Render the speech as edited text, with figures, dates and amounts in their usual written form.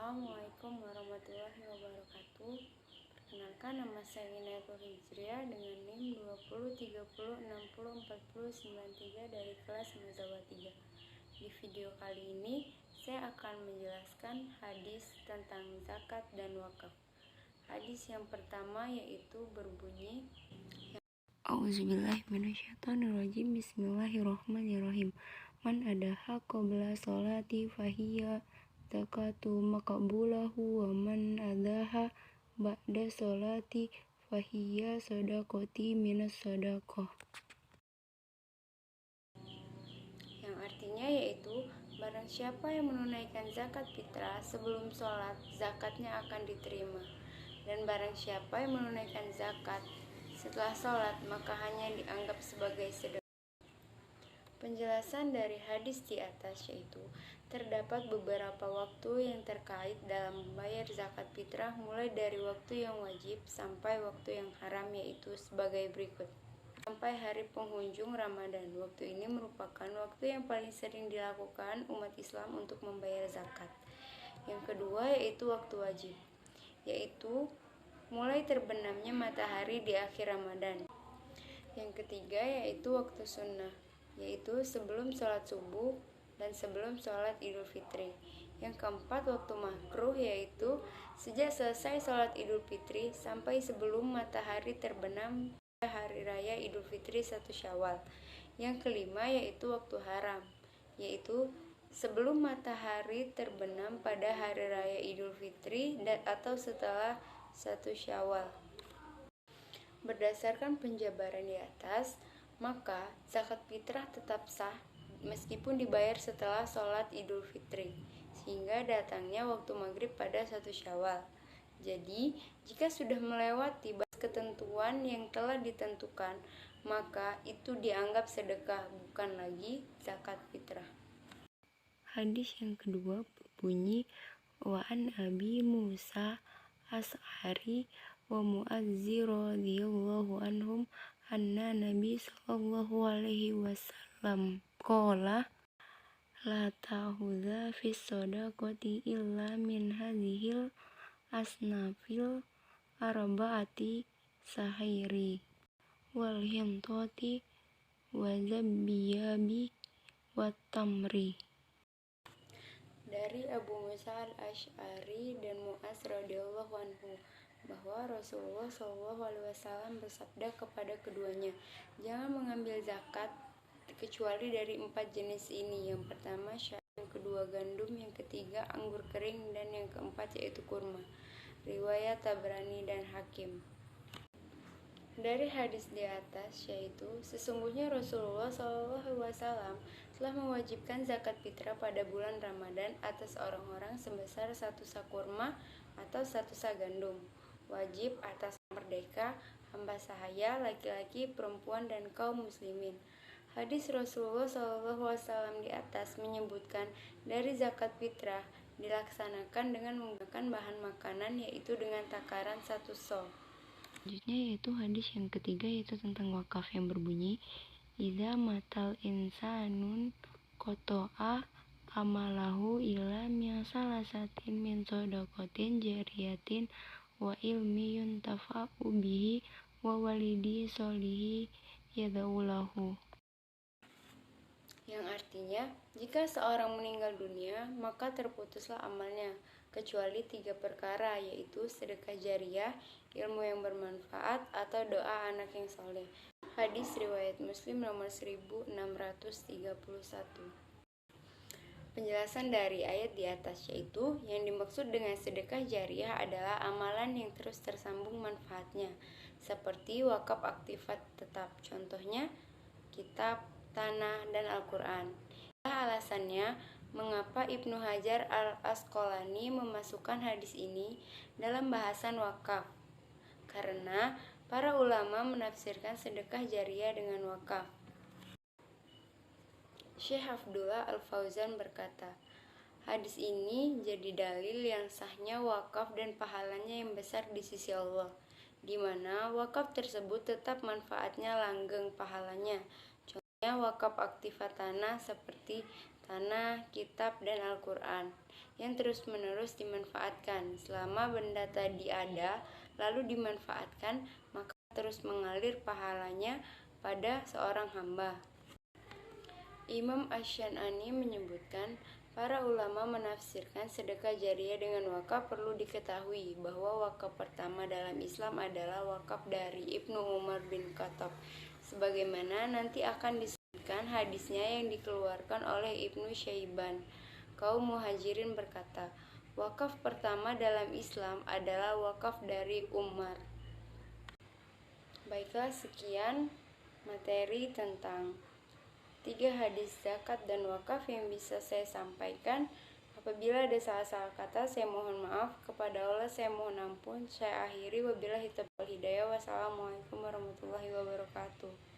Assalamualaikum warahmatullahi wabarakatuh. Perkenalkan, nama saya Inayatul Hijriah dengan NIM 2030604093 dari kelas Mazawa 3. Di video kali ini saya akan menjelaskan hadis tentang zakat dan wakaf. Hadis yang pertama yaitu berbunyi, Auzubillahiminasyaitonirrajim. Bismillahirrahmanirrahim. Man adaha qabla sholati fahiya zakatu maqbulahu wa man adaha ba'da sholati fahiya shadaqati minas shadaqah. Yang artinya yaitu barang siapa yang menunaikan zakat fitrah sebelum sholat, zakatnya akan diterima. Dan barang siapa yang menunaikan zakat setelah sholat, maka hanya dianggap sebagai sedekah. Penjelasan dari hadis di atas yaitu terdapat beberapa waktu yang terkait dalam membayar zakat fitrah, mulai dari waktu yang wajib sampai waktu yang haram, yaitu sebagai berikut. Sampai hari penghujung Ramadan, waktu ini merupakan waktu yang paling sering dilakukan umat Islam untuk membayar zakat. Yang kedua yaitu waktu wajib, yaitu mulai terbenamnya matahari di akhir Ramadan. Yang ketiga yaitu waktu sunnah, yaitu sebelum sholat subuh dan sebelum sholat Idul Fitri. Yang keempat waktu makruh, yaitu sejak selesai sholat Idul Fitri sampai sebelum matahari terbenam pada hari raya Idul Fitri 1 Syawal. Yang kelima yaitu waktu haram, yaitu sebelum matahari terbenam pada hari raya Idul Fitri atau setelah 1 Syawal. Berdasarkan penjabaran di atas, maka zakat fitrah tetap sah meskipun dibayar setelah sholat Idul Fitri, sehingga datangnya waktu maghrib pada 1 Syawal. Jadi, jika sudah melewati batas ketentuan yang telah ditentukan, maka itu dianggap sedekah, bukan lagi zakat fitrah. Hadis yang kedua berbunyi, wa an Abi Musa Asy'ari wa Mu'adz radhiyallahu anhum anna Nabi sallallahu alaihi wasallam qala la ta'khudha fi shadaqati illa min hadhil asnafil arba'ati sahiri wal hintati wa zabbiyabi wat tamri. Dari Abu Musa al-Asy'ari dan Mu'adz radhiyallahu anhu bahwa Rasulullah SAW bersabda kepada keduanya, jangan mengambil zakat kecuali dari 4 jenis ini. Yang pertama sya'ir, yang kedua gandum, yang ketiga anggur kering, dan yang keempat yaitu kurma. Riwayat Tabrani dan Hakim. Dari hadis di atas yaitu sesungguhnya Rasulullah SAW telah mewajibkan zakat fitrah pada bulan Ramadan atas orang-orang sebesar 1 sa kurma atau 1 sa gandum, wajib atas merdeka, hamba sahaya, laki-laki, perempuan, dan kaum muslimin. Hadis Rasulullah SAW di atas menyebutkan dari zakat fitrah dilaksanakan dengan menggunakan bahan makanan, yaitu dengan takaran 1 sa. Selanjutnya yaitu hadis yang ketiga, yaitu tentang wakaf yang berbunyi, idza matal insanun qata'a amalahu illa min salasatin min shadaqatin jariyatin wa ilmi yuntafa'u bihi wa walidi sholihi yad'u lahu. Yang artinya, jika seorang meninggal dunia, maka terputuslah amalnya, kecuali 3 perkara, yaitu sedekah jariyah, ilmu yang bermanfaat, atau doa anak yang soleh. Hadis riwayat Muslim nomor 1631. Penjelasan dari ayat di atas yaitu, yang dimaksud dengan sedekah jariyah adalah amalan yang terus tersambung manfaatnya, seperti wakaf aktifat tetap, contohnya kitab, tanah, dan Al-Quran. Inilah alasannya mengapa Ibnu Hajar al-Asqalani memasukkan hadis ini dalam bahasan wakaf, karena para ulama menafsirkan sedekah jariyah dengan wakaf. Syekh Abdullah Al-Fauzan berkata, hadis ini jadi dalil yang sahnya wakaf dan pahalanya yang besar di sisi Allah, di mana wakaf tersebut tetap manfaatnya langgeng pahalanya. Contohnya wakaf aktifat tanah seperti tanah, kitab, dan Al-Quran. yang terus-menerus dimanfaatkan. Selama benda tadi ada, lalu dimanfaatkan, maka terus mengalir pahalanya pada seorang hamba. Imam Asy-Syan'ani menyebutkan, para ulama menafsirkan sedekah jariyah dengan wakaf. Perlu diketahui bahwa wakaf pertama dalam Islam adalah wakaf dari Ibnu Umar bin Khattab, sebagaimana nanti akan disebutkan hadisnya yang dikeluarkan oleh Ibnu Syaiban. Kaum Muhajirin berkata, wakaf pertama dalam Islam adalah wakaf dari Umar. Baiklah, sekian materi tentang 3 hadis zakat dan wakaf yang bisa saya sampaikan. Apabila ada salah-salah kata, saya mohon maaf. Kepada Allah saya mohon ampun. Saya akhiri, wabillahi taufiq wal hidayah. Wassalamualaikum warahmatullahi wabarakatuh.